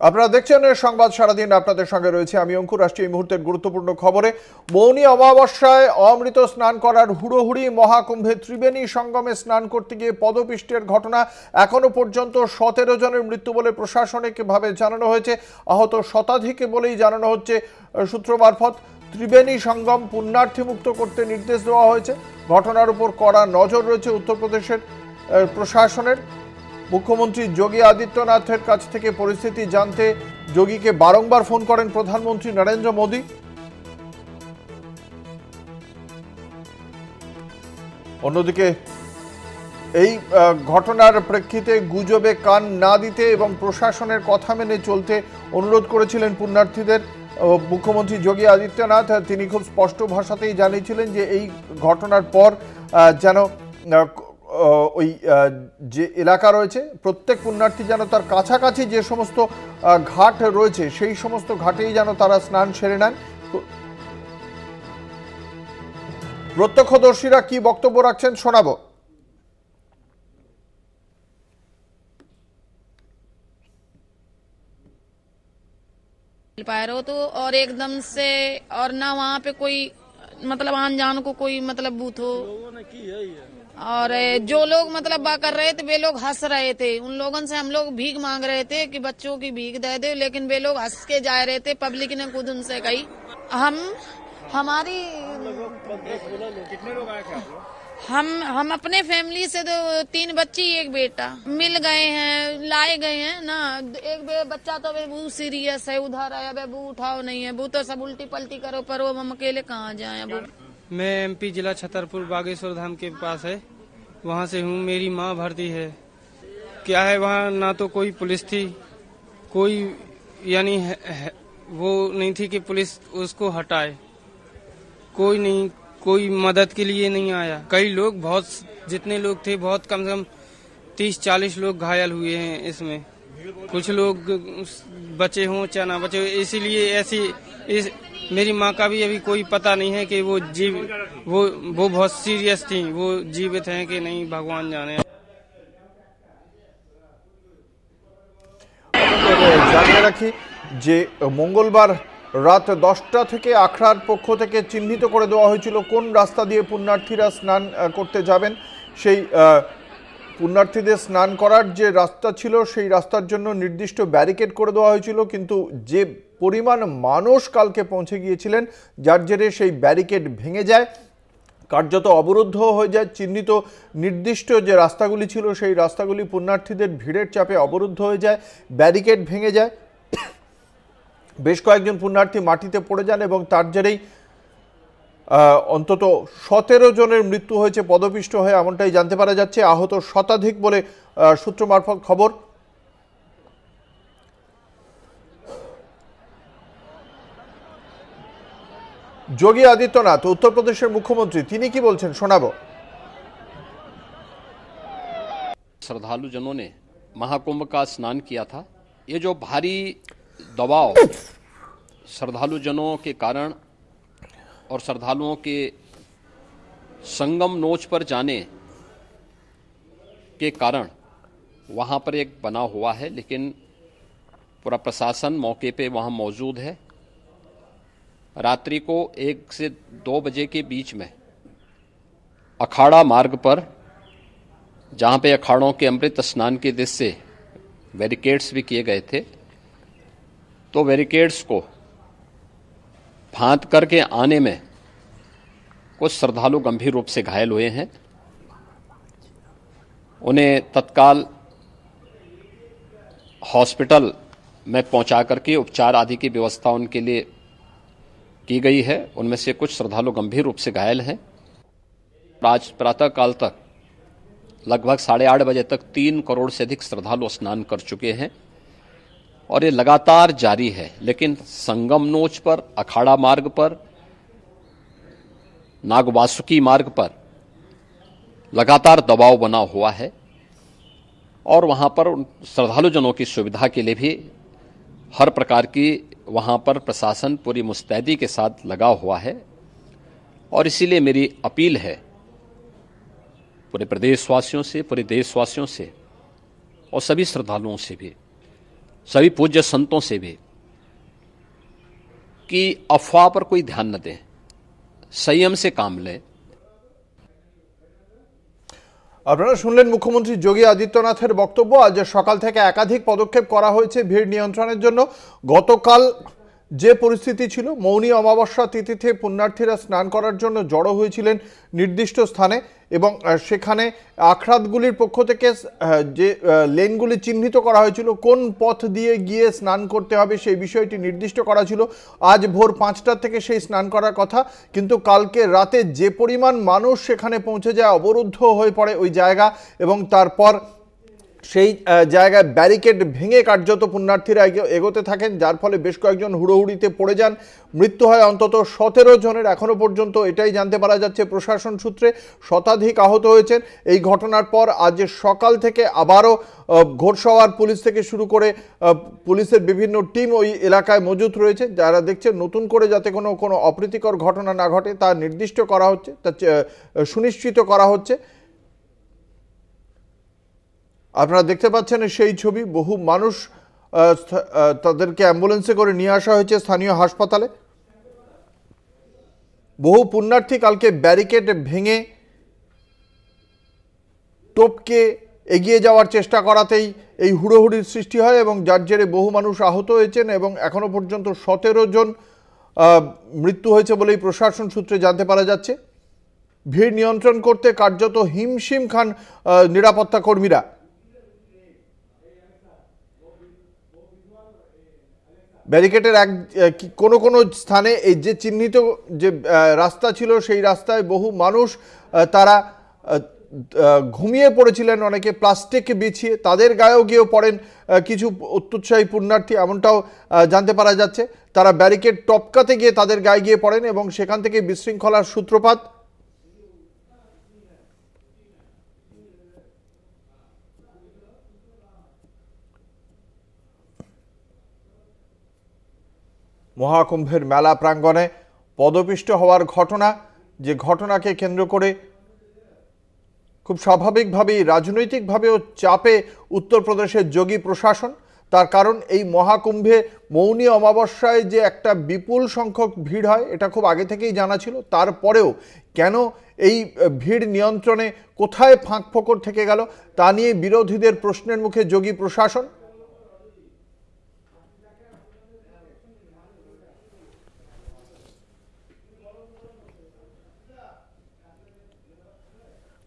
আপনারা দেখছেন সংবাদ সারাদিন। আপনাদের সঙ্গে রয়েছে আমি অঙ্কুর। রাষ্ট্রীয় এই মুহূর্তের গুরুত্বপূর্ণ খবরে, মৌনী অমাবস্যায় অমৃত স্নান করার হুড়োহুড়ি। মহাকুম্ভে ত্রিবেণী সঙ্গমে স্নান করতে গিয়ে পদপিষ্টের ঘটনা। এখনো পর্যন্ত 17 জনের মৃত্যু বলে প্রশাসনিকভাবে জানানো হয়েছে। আহত শতাধিক বলেই জানানো হচ্ছে সূত্র মারফত। ত্রিবেণী সঙ্গম পুণ্যার্থী মুক্ত করতে নির্দেশ দেওয়া হয়েছে। ঘটনার উপর কড়া নজর রয়েছে উত্তরপ্রদেশের প্রশাসনের। মুখ্যমন্ত্রী যোগী আদিত্যনাথের কাছ থেকে পরিস্থিতি জানতে যোগীকে বারংবার ফোন করেন প্রধানমন্ত্রী নরেন্দ্র মোদী। অন্যদিকে এই ঘটনার প্রেক্ষিতে গুজবে কান না দিতে এবং প্রশাসনের কথা মেনে চলতে অনুরোধ করেছিলেন পুণ্যার্থীদের মুখ্যমন্ত্রী যোগী আদিত্যনাথ। তিনি খুব স্পষ্ট ভাষাতেই জানিয়েছিলেন যে এই ঘটনার পর যেন ওই যে এলাকা রয়েছে প্রত্যেক পুণ্যার্থী যেন তার কাছাকাছি যে সমস্ত ঘাট রয়েছে সেই সমস্ত ঘাটেই যেন তারা স্নান সেরে নেন। প্রত্যক্ষদর্শীরা কি বক্তব্য রাখছেন শোনাবো। पाए रहो तो और एकदम से और ना वहाँ पे कोई मतलब आन जान को कोई मतलब बूथ हो। और जो लोग मतलब बा कर रहे थे वे लोग हंस रहे थे। उन लोगों से हम लोग भीख मांग रहे थे कि बच्चों की भीख दे दे, लेकिन वे लोग हंस के जा रहे थे। पब्लिक ने खुद उनसे कही। हमारी कितने लोग आए थे? हम अपने फैमिली से 3 बच्ची 1 बेटा मिल गए हैं, लाए गए हैं ना। एक बच्चा तो वो सीरियस है, उधर आया वो उठाओ नहीं है, वो तो सब उल्टी पलटी करो पर वो हम अकेले कहाँ जाए। वो मैं एमपी जिला छतरपुर बागेश्वर धाम के पास है, वहाँ से हूँ। मेरी माँ भर्ती है। क्या है वहाँ ना तो कोई पुलिस थी, कोई यानी वो नहीं थी कि पुलिस उसको हटाए, कोई नहीं, कोई मदद के लिए नहीं आया। कई लोग बहुत जितने लोग थे बहुत कम से कम 30-40 लोग घायल हुए हैं इसमें। कुछ लोग बचे हों चाहे ना बचे, इसीलिए ऐसी मेरी माँ का भी अभी कोई पता नहीं है कि वो बहुत सीरियस थी, वो जीवित हैं कि नहीं भगवान जाने। জানিয়ে রাখি যে মঙ্গলবার রাত 10টা থেকে আখড়ার পক্ষ থেকে চিহ্নিত করে দেওয়া হয়েছিল কোন রাস্তা দিয়ে পুণ্যার্থীরা স্নান করতে যাবেন। সেই পুণ্যার্থীদের স্নান করার যে রাস্তা ছিল সেই রাস্তার জন্য নির্দিষ্ট ব্যারিকেড করে দেওয়া হয়েছিল, কিন্তু যে পরিমাণ মানুষ কালকে পৌঁছে গিয়েছিলেন যার জেরে সেই ব্যারিকেড ভেঙে যায়, কার্যত অবরুদ্ধ হয়ে যায়। চিহ্নিত নির্দিষ্ট যে রাস্তাগুলি ছিল সেই রাস্তাগুলি পুণ্যার্থীদের ভিড়ের চাপে অবরুদ্ধ হয়ে যায়, ব্যারিকেড ভেঙে যায়। বেশ কয়েকজন পুণ্যার্থী মাটিতে পড়ে যান এবং তার জেরেই অন্তত 17 জনের মৃত্যু হয়েছে পদপিষ্ট হয়ে, এমনটাই জানতে পারা যাচ্ছে। আহত শতাধিক বলে সূত্র মারফত খবর। যোগী আদিত্যনাথ উত্তরপ্রদেশের মুখ্যমন্ত্রী, তিনি কি বলছেন শোনাবো। श्रद्धालु जनों ने महाकुंभ का स्नान किया था। ये जो भारी दबाव श्रद्धालु जनों के कारण और श्रद्धालुओं के संगम नोच पर जाने के कारण वहाँ पर एक बना हुआ है, लेकिन पूरा प्रशासन मौके पे वहाँ मौजूद है। रात्रि को 1 से 2 बजे के बीच में अखाड़ा मार्ग पर, जहाँ पे अखाड़ों के अमृत स्नान के दृश्य से बैरिकेड्स भी किए गए थे, तो बैरिकेड्स को फांद करके आने में कुछ श्रद्धालु गंभीर रूप से घायल हुए हैं। उन्हें तत्काल हॉस्पिटल में पहुंचा करके उपचार आदि की व्यवस्था उनके लिए की गई है। उनमें से कुछ श्रद्धालु गंभीर रूप से घायल हैं। आज प्रातःकाल तक लगभग 8:30 बजे तक 3 करोड़ से अधिक श्रद्धालु स्नान कर चुके हैं और ये लगातार जारी है। लेकिन संगम नोच पर, अखाड़ा मार्ग पर, नागवासुकी मार्ग पर लगातार दबाव बना हुआ है और वहाँ पर श्रद्धालु जनों की सुविधा के लिए भी हर प्रकार की वहाँ पर प्रशासन पूरी मुस्तैदी के साथ लगा हुआ है। और इसीलिए मेरी अपील है पूरे प्रदेशवासियों से, पूरे देशवासियों से और सभी श्रद्धालुओं से भी सभी पूज्य संतों से भी कि अफवाह पर कोई ध्यान न दें, संयम से काम लें। আপনারা শুনলেন মুখ্যমন্ত্রী যোগী আদিত্যনাথের বক্তব্য। আজ সকাল থেকে একাধিক পদক্ষেপ করা হয়েছে ভিড় নিয়ন্ত্রণের জন্য। গতকাল যে পরিস্থিতি ছিল, মৌনী অমাবস্যা তিথিতে পুণ্যার্থীরা স্নান করার জন্য জড়ো হয়েছিলেন নির্দিষ্ট স্থানে এবং সেখানে আখড়াতগুলির পক্ষ থেকে যে লেনগুলি চিহ্নিত করা হয়েছিল, কোন পথ দিয়ে গিয়ে স্নান করতে হবে সেই বিষয়টি নির্দিষ্ট করা ছিল। আজ ভোর 5টা থেকে সেই স্নান করার কথা, কিন্তু কালকে রাতে যে পরিমাণ মানুষ সেখানে পৌঁছে যায়, অবরুদ্ধ হয়ে পড়ে ওই জায়গা এবং তারপর সেই জায়গায় ব্যারিকেড ভেঙে কার্যত পুণ্যার্থীরা এগোতে থাকেন, যার ফলে বেশ কয়েকজন হুড়োহুড়িতে পড়ে যান। মৃত্যু হয় অন্তত 17 জনের। এখনও পর্যন্ত এটাই জানতে পারা যাচ্ছে প্রশাসন সূত্রে। শতাধিক আহত হয়েছেন। এই ঘটনার পর আজ সকাল থেকে আবারও ঘোড়সওয়ার পুলিশ থেকে শুরু করে পুলিশের বিভিন্ন টিম ওই এলাকায় মজুত রয়েছে, যারা দেখছেন নতুন করে যাতে কোনো অপ্রীতিকর ঘটনা না ঘটে তা নির্দিষ্ট করা হচ্ছে, তা সুনিশ্চিত করা হচ্ছে। আপনারা দেখতে পাচ্ছেন সেই ছবি। বহু মানুষ তাদেরকে অ্যাম্বুলেন্সে করে নিয়ে আসা হয়েছে স্থানীয় হাসপাতালে। বহু পুণ্যার্থী কালকে ব্যারিকেড ভেঙে টপকে এগিয়ে যাওয়ার চেষ্টা করাতেই এই হুড়োহুড়ির সৃষ্টি হয় এবং যার জেরে বহু মানুষ আহত হয়েছেন এবং এখনো পর্যন্ত 17 জন মৃত্যু হয়েছে বলেই প্রশাসন সূত্রে জানতে পারা যাচ্ছে। ভিড় নিয়ন্ত্রণ করতে কার্যত হিমশিম খান নিরাপত্তা কর্মীরা। ব্যারিকেডের কোনো স্থানে এই যে চিহ্নিত যে রাস্তা ছিল সেই রাস্তায় বহু মানুষ তারা ঘুমিয়ে পড়েছিলেন, অনেকে প্লাস্টিক বিছিয়ে, তাদের গায়েও গিয়েও পড়েন কিছু অত্যুৎসাহী পুণ্যার্থী, এমনটাও জানতে পারা যাচ্ছে। তারা ব্যারিকেড টপকাতে গিয়ে তাদের গায়ে গিয়ে পড়েন এবং সেখান থেকে বিশৃঙ্খলার সূত্রপাত। মহাকুম্ভের মেলা প্রাঙ্গণে পদপিষ্ট হওয়ার ঘটনা, যে ঘটনাকে কেন্দ্র করে খুব স্বাভাবিকভাবেই রাজনৈতিকভাবেও চাপে উত্তরপ্রদেশের যোগী প্রশাসন। তার কারণ এই মহাকুম্ভে মৌনী অমাবস্যায় যে একটা বিপুল সংখ্যক ভিড় হয় এটা খুব আগে থেকেই জানা ছিল। তারপরেও কেন এই ভিড় নিয়ন্ত্রণে কোথায় ফাঁক ফোকর থেকে গেল তা নিয়ে বিরোধীদের প্রশ্নের মুখে যোগী প্রশাসন।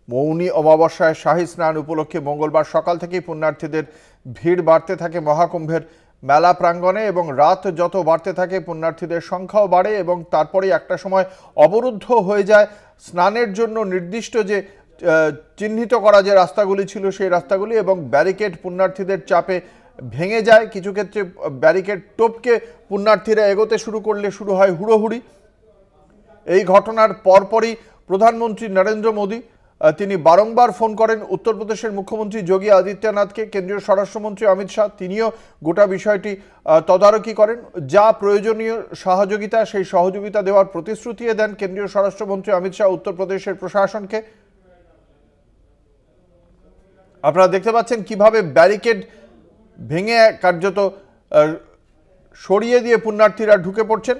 মৌনী অমাবস্যায় শাহী স্নান উপলক্ষে মঙ্গলবার সকাল থেকেই পুণ্যার্থীদের ভিড় বাড়তে থাকে মহাকুম্ভের মেলা প্রাঙ্গণে এবং রাত যত বাড়তে থাকে পুণ্যার্থীদের সংখ্যাও বাড়ে এবং তারপরেই একটা সময় অবরুদ্ধ হয়ে যায় স্নানের জন্য নির্দিষ্ট যে চিহ্নিত করা যে রাস্তাগুলি ছিল সেই রাস্তাগুলি এবং ব্যারিকেড পুণ্যার্থীদের চাপে ভেঙে যায়। কিছু ক্ষেত্রে ব্যারিকেড টপকে পুণ্যার্থীরা এগোতে শুরু করলে শুরু হয় হুড়োহুড়ি। এই ঘটনার পরপরই প্রধানমন্ত্রী নরেন্দ্র মোদী তিনি বারংবার ফোন করেন উত্তরপ্রদেশের মুখ্যমন্ত্রী যোগী আদিত্যনাথকে। কেন্দ্রীয় স্বরাষ্ট্রমন্ত্রী অমিত শাহ তিনিও গোটা বিষয়টি তদারকি করেন। যা প্রয়োজনীয় সহযোগিতা সেই সহযোগিতা দেওয়ার প্রতিশ্রুতি দেন কেন্দ্রীয় স্বরাষ্ট্রমন্ত্রী অমিত শাহ উত্তরপ্রদেশের প্রশাসনকে। আপনারা দেখতে পাচ্ছেন কিভাবে ব্যারিকেড ভেঙে কার্যত সরিয়ে দিয়ে পুণ্যার্থীরা ঢুকে পড়ছেন।